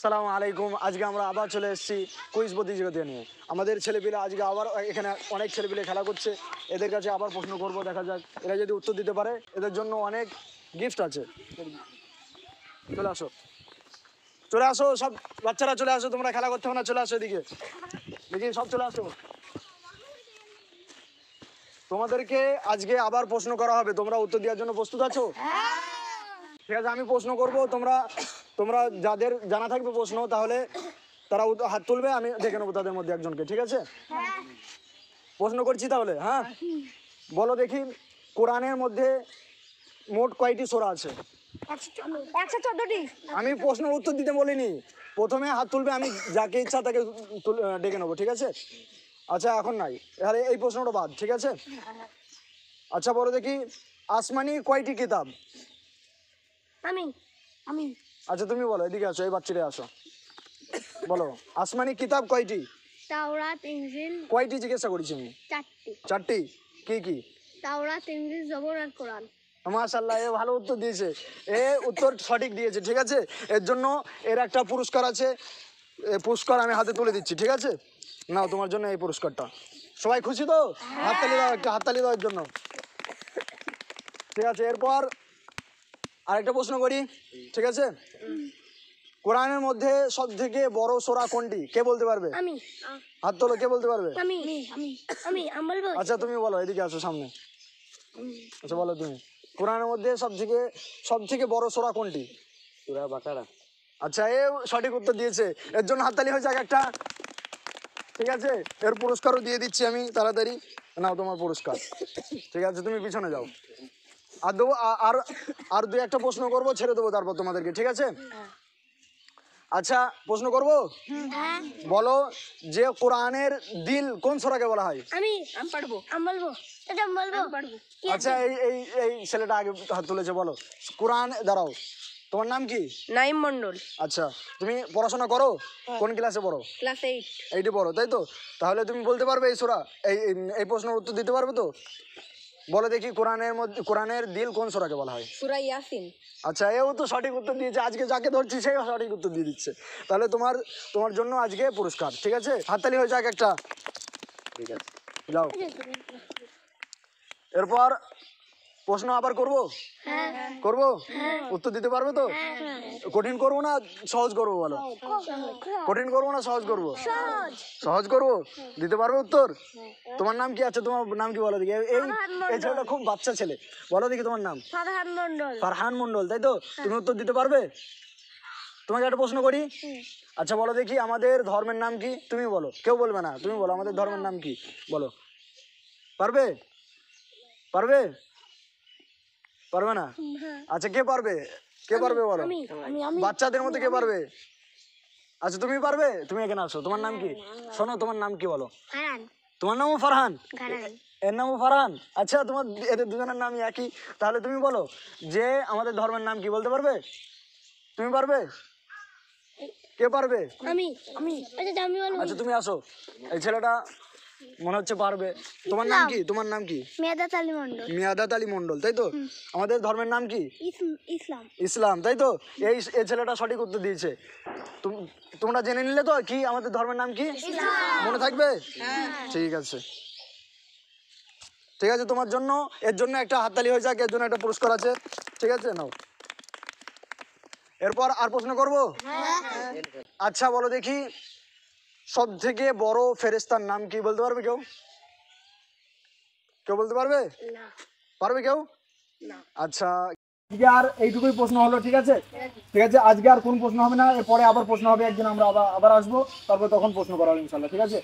আসসালামু আলাইকুম। আজকে আমরা আবার চলে এসেছি কুইজ প্রতিযোগিতা নিয়ে। আমাদের ছেলেপিলে আজকে আবার এখানে অনেক ছেলেপিলে খেলা করছে। এদের কাছে আবার প্রশ্ন করব, দেখা যাক এরা যদি উত্তর দিতে পারে এদের জন্য অনেক গিফট আছে। চলে আসো, চলে আসো, সব বাচ্চারা চলে আসো, তোমরা খেলা করতে হবে না, চলে আসো এদিকে, দেখি সব চলে আসো। তোমাদেরকে আজকে আবার প্রশ্ন করা হবে, তোমরা উত্তর দেওয়ার জন্য প্রস্তুত আছো? ঠিক আছে, আমি প্রশ্ন করব, তোমরা তোমরা যাদের জানা থাকবে প্রশ্ন তাহলে তারা হাত তুলবে, আমি দেখে নেবো তাদের মধ্যে একজনকে। ঠিক আছে, প্রশ্ন করছি তাহলে। হ্যাঁ, বলো দেখি, কোরআনের মধ্যে মোট কয়টি সূরা আছে? 114টি। আমি প্রশ্নের উত্তর দিতে বলিনি, প্রথমে হাত তুলবে, আমি যাকে ইচ্ছা তাকে ডেকে নেবো। ঠিক আছে, আচ্ছা এখন নাই, তাহলে এই প্রশ্নটা বাদ। ঠিক আছে, আচ্ছা বলো দেখি, আসমানি কয়টি কিতাব? আমি আমি আচ্ছা তুমি বলো, এদিকে আসো, এই বাচ্চারে আসো, বলো আসমানি কিতাব কয়টি? তাওরাত, ইনজিল। কয়টি জিজ্ঞাসা করেছি আমি? 4টি। 4টি। কি কি? তাওরাত, ইনজিল, জবর আর কোরআন। মাশাআল্লাহ, এ ভালো উত্তর দিয়েছে, এ উত্তর সঠিক দিয়েছে। ঠিক আছে, এর জন্য এর একটা পুরস্কার আছে, পুরস্কার আমি হাতে তুলে দিচ্ছি। ঠিক আছে, নাও তোমার জন্য এই পুরস্কারটা। সবাই খুশি তো? হাততালি দাও, একটা হাততালি দেওয়ার জন্য। ঠিক আছে, এরপর আরেকটা প্রশ্ন করি। ঠিক আছে, কোরআনের মধ্যে সব থেকে বড় সূরা কোনটি? কে বলতে পারবে? আমি হাত তোলো, কে বলতে পারবে? আমি আমি বলবো। আচ্ছা তুমি বলো, এদিকে আসো সামনে। আচ্ছা বলো তুমি, কোরআনের মধ্যে সব থেকে বড় সূরা কোনটি? সূরা বাকারা। আচ্ছা, এ সঠিক উত্তর দিয়েছে, এর জন্য হাততালি হয়ে যাক একটা। ঠিক আছে, এর পুরস্কারও দিয়ে দিচ্ছি আমি তাড়াতাড়ি, নাও তোমার পুরস্কার। ঠিক আছে, তুমি পিছনে যাও। আর দেবো, আর দুই একটা প্রশ্ন করবো, ছেড়ে দেবো তারপর তোমাদেরকে। ঠিক আছে, আচ্ছা প্রশ্ন করব, বলো যে কোরআনের দিল কোন সূরাকে বলা হয়? আমি পারবো, আমি বলবো, এটা আমি বলবো। আচ্ছা, এই এই এই ছেলেটা আগে হাত তুলেছে, বলো কোরআন। দাঁড়াও, তোমার নাম কি? নাইম মন্ডল। আচ্ছা, তুমি পড়াশোনা করো? কোন ক্লাসে পড়ো? ক্লাস 8। 8-এ পড়ো, তাই তো? তাহলে তুমি বলতে পারবে এই সূরা, এই প্রশ্নের উত্তর দিতে পারবে তো? বলো দেখি, কোরআনের দিল কোন সূরাকে বলা হয়? সূরা ইয়াসিন। আচ্ছা, এও তো সঠিক উত্তর দিয়েছে, আজকে যাকে ধরছি সেই সঠিক উত্তর দিয়ে দিচ্ছে। তাহলে তোমার জন্য আজকে পুরস্কার। ঠিক আছে, হাততালি হয়ে যাক একটা। ঠিক আছে, যাও, এরপর প্রশ্ন আবার করবো। করবো, উত্তর দিতে পারবে তো? কঠিন করবো না সহজ করবো? বলো, কঠিন করবো না সহজ করবো? সহজ করবো, দিতে পারবে উত্তর? তোমার নাম কি? আছে তোমার নাম কি বলো দেখি। এই ছেলেটা খুব বাচ্চা ছেলে, বলো দেখি তোমার নাম? ফারহান মন্ডল। ফারহান মন্ডল, তাই তো? তুমি উত্তর দিতে পারবে? তোমাকে একটা প্রশ্ন করি। আচ্ছা বলো দেখি, আমাদের ধর্মের নাম কি? তুমি বলো, কেউ বলবে না, তুমি বলো আমাদের ধর্মের নাম কি, বলো। পারবে? পারবে? পারবে না? আচ্ছা, কে পারবে? কে পারবে বলো? বাচ্চাদের মধ্যে কে পারবে? আচ্ছা তুমি পারবে, তুমি এখানে আসো। তোমার নাম কি? শোনো, তোমার নাম কি বলো? ফারহান। তোমার নামও ফারহান? গারান। এর নামও ফারহান? আচ্ছা, তোমার এদের দুজনের নামই একই। তাহলে তুমি বলো যে আমাদের ধর্মের নাম কি, বলতে পারবে? তুমি পারবে? কে পারবে? আমি আচ্ছা আমি বলবো। আচ্ছা তুমি আসো, এই ছেলেটা মনে হচ্ছে পারবে। তোমার নাম কি? তোমার নাম কি? মেয়াদাত আলী মন্ডল। মিয়াদাত আলী মন্ডল, তাই তো? আমাদের ধর্মের নাম কি? ইসলাম। ইসলাম, তাই তো? এই ছেলেটা সঠিক উত্তর দিয়েছে। তোমরা জেনে নিলে তো কি আমাদের ধর্মের নাম কি? মনে থাকবে? ঠিক আছে, ঠিক আছে, তোমার জন্য, এর জন্য একটা হাততালি হয়ে যাক, এর জন্য একটা পুরস্কার আছে। ঠিক আছে, নাও। এরপর আর প্রশ্ন করব। আচ্ছা বলো দেখি, সব থেকে বড় ফেরেশতার নাম কি, বলতে পারবে কেউ? কেউ বলতে পারবে? না। পারবে কেউ? না। আচ্ছা, আজকে আর এইটুকুই প্রশ্ন হলো। ঠিক আছে, ঠিক আছে, আজকে আর কোন প্রশ্ন হবে না, এরপরে আবার প্রশ্ন হবে একদিন, আমরা আবার আসবো, তারপর তখন প্রশ্ন করা হবে ইনশাল্লাহ। ঠিক আছে।